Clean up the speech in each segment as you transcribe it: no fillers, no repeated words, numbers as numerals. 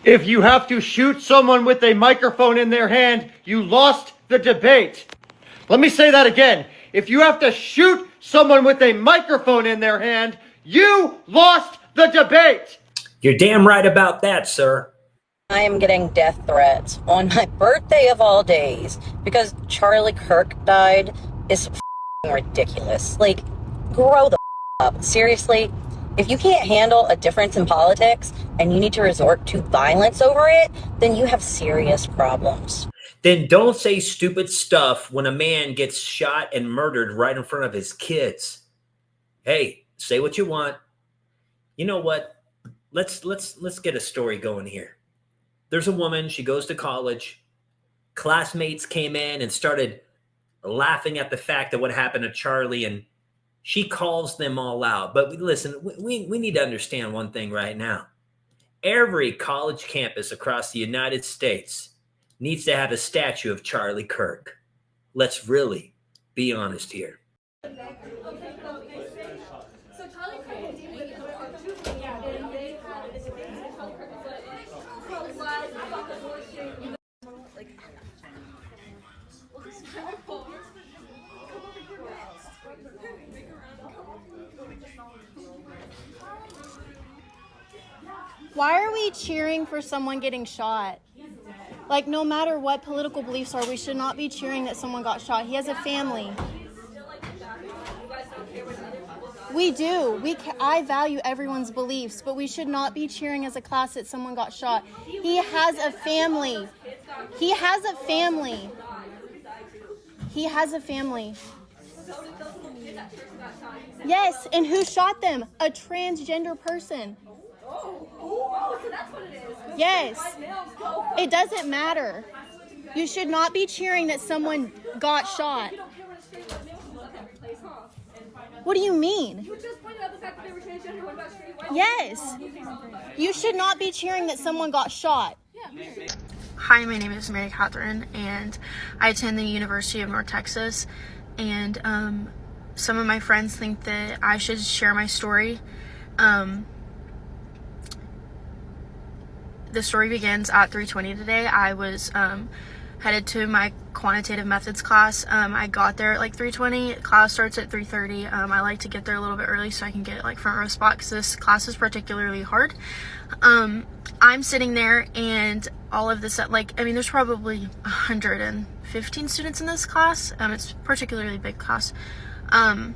If you have to shoot someone with a microphone in their hand, you lost the debate. Let me say that again. If you have to shoot someone with a microphone in their hand, you lost the debate. You're damn right about that, sir. I am getting death threats on my birthday of all days because Charlie Kirk died is ridiculous. Like, grow the up. Seriously, if you can't handle a difference in politics and you need to resort to violence over it, then you have serious problems. Then don't say stupid stuff when a man gets shot and murdered right in front of his kids. Hey, say what you want. You know what? Let's get a story going here. There's a woman, she goes to college. Classmates came in and started laughing at the fact of what happened to Charlie, and she calls them all out. But listen, we need to understand one thing right now. Every college campus across the United States needs to have a statue of Charlie Kirk. Let's really be honest here. Why are we cheering for someone getting shot? Like, no matter what political beliefs are, we should not be cheering that someone got shot. He has a family. We do. I value everyone's beliefs, but we should not be cheering as a class that someone got shot. He has a family. He has a family. He has a family. Yes, and who shot them? A transgender person. Oh, so that's what it is. Yes. It doesn't matter. You should not be cheering that someone got shot. You don't care what a straight white male was at every place, huh? What do you mean? You just pointed out the fact that they were transgender. What about straight white? Yes. You should not be cheering that someone got shot. Hi, my name is Mary Catherine, and I attend the University of North Texas, and some of my friends think that I should share my story. The story begins at 3:20 today. I was headed to my quantitative methods class. I got there at like 3:20. Class starts at 3:30. I like to get there a little bit early so I can get like front row spot because this class is particularly hard. I'm sitting there, and all of this, there's probably 115 students in this class. It's a particularly big class. I'm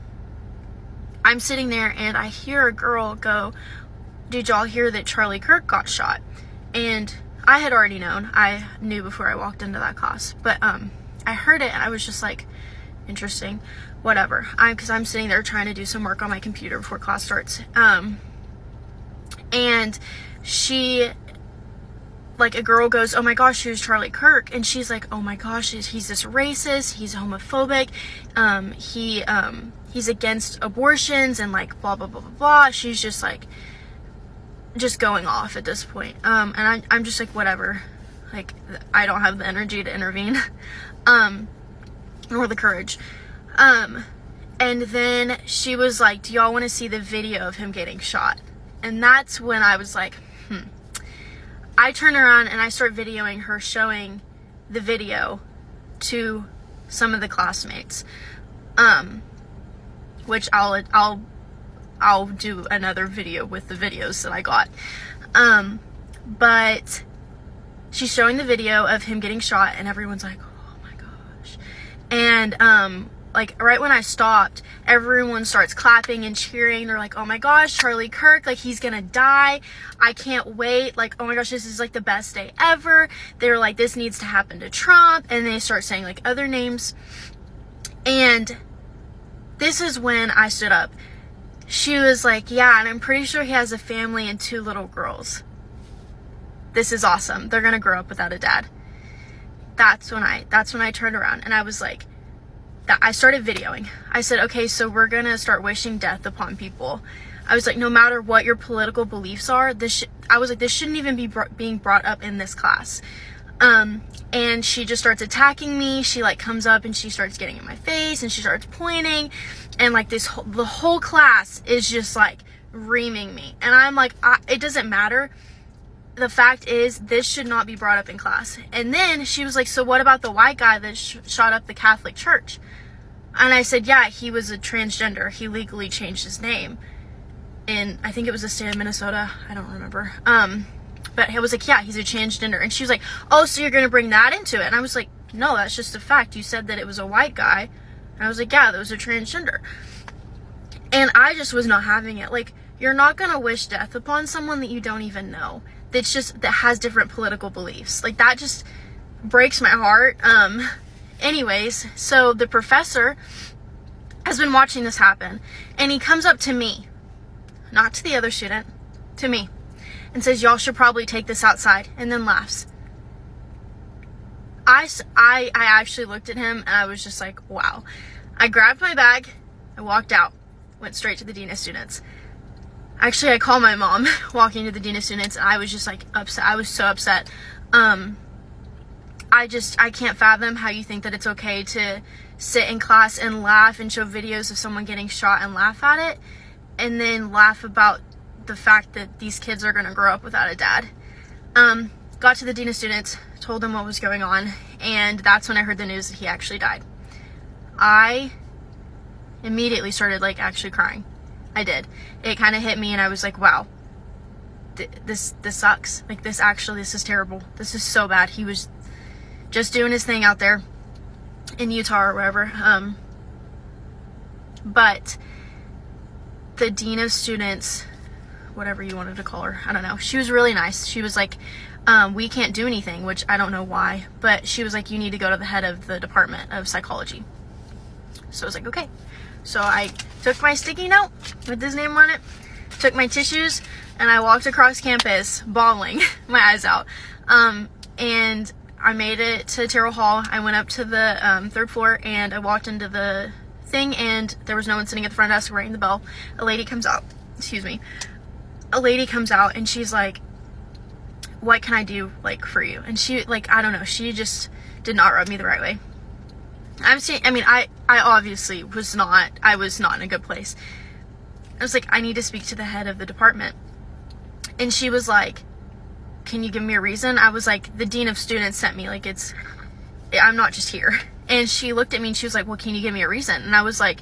sitting there, and I hear a girl go, "Did y'all hear that Charlie Kirk got shot?" And I had already known. I knew before I walked into that class. But I heard it, and I was just like, interesting, whatever. Because I'm sitting there trying to do some work on my computer before class starts. And she, like, a girl goes, "Oh my gosh, who's Charlie Kirk?" And she's like, "Oh my gosh, he's this racist, he's homophobic, he's against abortions, and like blah, blah, blah, blah, blah." She's just like, just going off at this point. And I'm just like, whatever. Like, I don't have the energy to intervene, nor the courage. And then she was like, "Do y'all want to see the video of him getting shot?" And that's when I was like, I turn around and I start videoing her showing the video to some of the classmates, which I'll do another video with the videos that I got. But she's showing the video of him getting shot, and everyone's like, "Oh my gosh." And like right when I stopped, everyone starts clapping and cheering. They're like, "Oh my gosh, Charlie Kirk, like he's gonna die. I can't wait. Like, oh my gosh, this is like the best day ever." They're like, "This needs to happen to Trump." And they start saying like other names. And this is when I stood up. She was like, "Yeah, and I'm pretty sure he has a family and 2 little girls. This is awesome. They're gonna grow up without a dad." That's when I turned around, and I was like, I started videoing. I said, "Okay, so we're gonna start wishing death upon people." I was like, no matter what your political beliefs are, this shouldn't even be being brought up in this class. And she just starts attacking me. She like comes up and she starts getting in my face, and she starts pointing, and like the whole class is just like reaming me. And I'm like, it doesn't matter. the fact is, this should not be brought up in class. And then she was like, so what about the white guy that shot up the Catholic Church? And I said, yeah, he was a transgender. He legally changed his name. And I think it was the state of Minnesota. I don't remember. But it was like, yeah, he's a transgender. And she was like, oh, so you're going to bring that into it? And I was like, no, that's just a fact. You said that it was a white guy. And I was like, yeah, that was a transgender. And I just was not having it. Like, you're not going to wish death upon someone that you don't even know. That has different political beliefs. Like, that just breaks my heart. Anyways, so the professor has been watching this happen, and he comes up to me, not to the other student, to me, and says, y'all should probably take this outside, and then laughs. I actually looked at him, and I was just like, wow. I grabbed my bag, I walked out, went straight to the dean of students. Actually, I called my mom walking to the dean of students, and I was just like upset. I was so upset. I can't fathom how you think that it's okay to sit in class and laugh and show videos of someone getting shot and laugh at it, and then laugh about the fact that these kids are going to grow up without a dad. Got to the dean of students, told them what was going on, and that's when I heard the news that he actually died. I immediately started like actually crying. I did. It kind of hit me, and I was like, wow, this sucks. Like, this is terrible. This is so bad. He was just doing his thing out there in Utah or wherever. But the dean of students, whatever you wanted to call her, I don't know. She was really nice. She was like, we can't do anything, which I don't know why, but she was like, you need to go to the head of the department of psychology. So I was like, okay. So I took my sticky note with his name on it, took my tissues, and I walked across campus bawling my eyes out. And I made it to Terrell Hall. I went up to the third floor, and I walked into the thing, and there was no one sitting at the front desk ringing the bell. A lady comes out, and she's like, what can I do, like, for you? And she, like, I don't know, she just did not rub me the right way. I obviously was not in a good place. I was like, I need to speak to the head of the department. And she was like, can you give me a reason? I was like, the dean of students sent me, like, I'm not just here. And she looked at me and she was like, well, can you give me a reason? And I was like,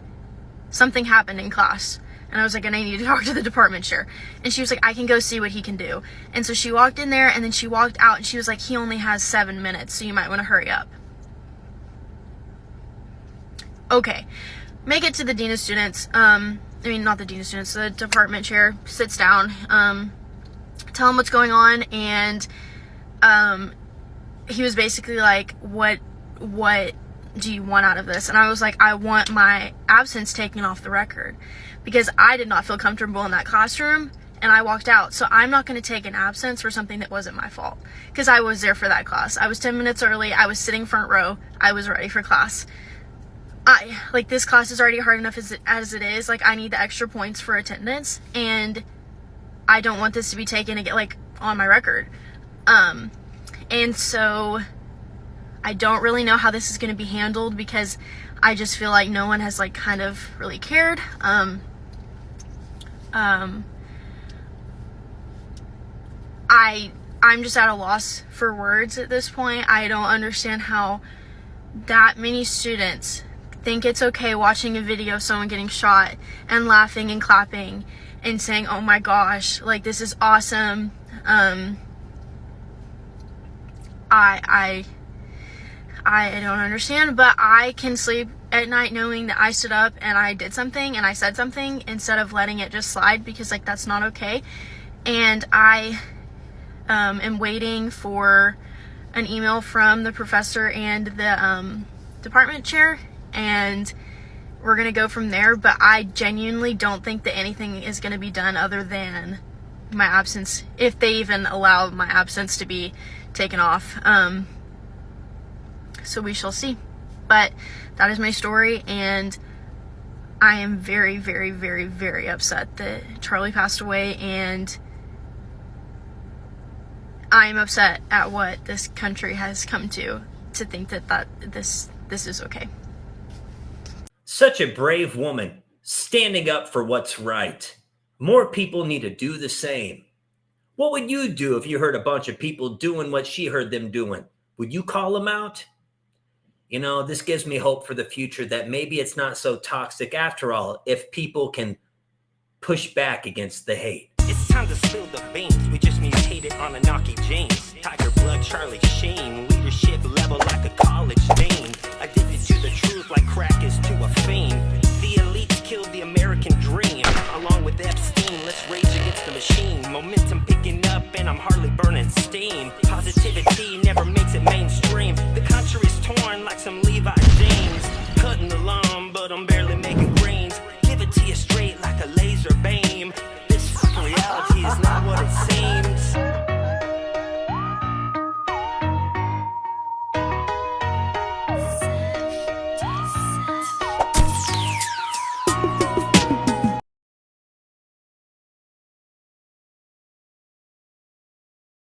something happened in class. And I was like, and I need to talk to the department chair. And she was like, I can go see what he can do. And so she walked in there, and then she walked out, and she was like, he only has 7 minutes, so you might want to hurry up. Okay, make it to the dean of students. Not the dean of students, the department chair sits down, tell him what's going on, and he was basically like, what do you want out of this? And I was like, I want my absence taken off the record, because I did not feel comfortable in that classroom, and I walked out. So I'm not going to take an absence for something that wasn't my fault, because I was there for that class. I was 10 minutes early, I was sitting front row, I was ready for class. This class is already hard enough as it is. Like, I need the extra points for attendance, and I don't want this to be taken to get, like, on my record. And so I don't really know how this is going to be handled, because I just feel like no one has, like, kind of really cared. I'm just at a loss for words at this point. I don't understand how that many students think it's okay watching a video of someone getting shot and laughing and clapping and saying, oh my gosh, like, this is awesome. I don't understand, but I can sleep at night knowing that I stood up and I did something and I said something, instead of letting it just slide, because, like, that's not okay. And I am waiting for an email from the professor and the department chair, and we're gonna go from there. But I genuinely don't think that anything is gonna be done other than my absence, if they even allow my absence to be taken off. So we shall see. But that is my story, and I am very, very, very, very upset that Charlie passed away, and I'm upset at what this country has come to think that this is okay. Such a brave woman, standing up for what's right. More people need to do the same. What would you do if you heard a bunch of people doing what she heard them doing? Would you call them out? You know, this gives me hope for the future that maybe it's not so toxic after all if people can push back against the hate. It's time to spill the beans. We just mutated on Anaki James. Tiger blood, Charlie Sheen. Leadership level like a college dean. Addicted to the truth like crack is to a fiend. The elites killed the American dream. Along with Epstein, let's rage against the machine. Momentum picking up and I'm hardly burning steam. Positivity never makes it mainstream. The country's torn like some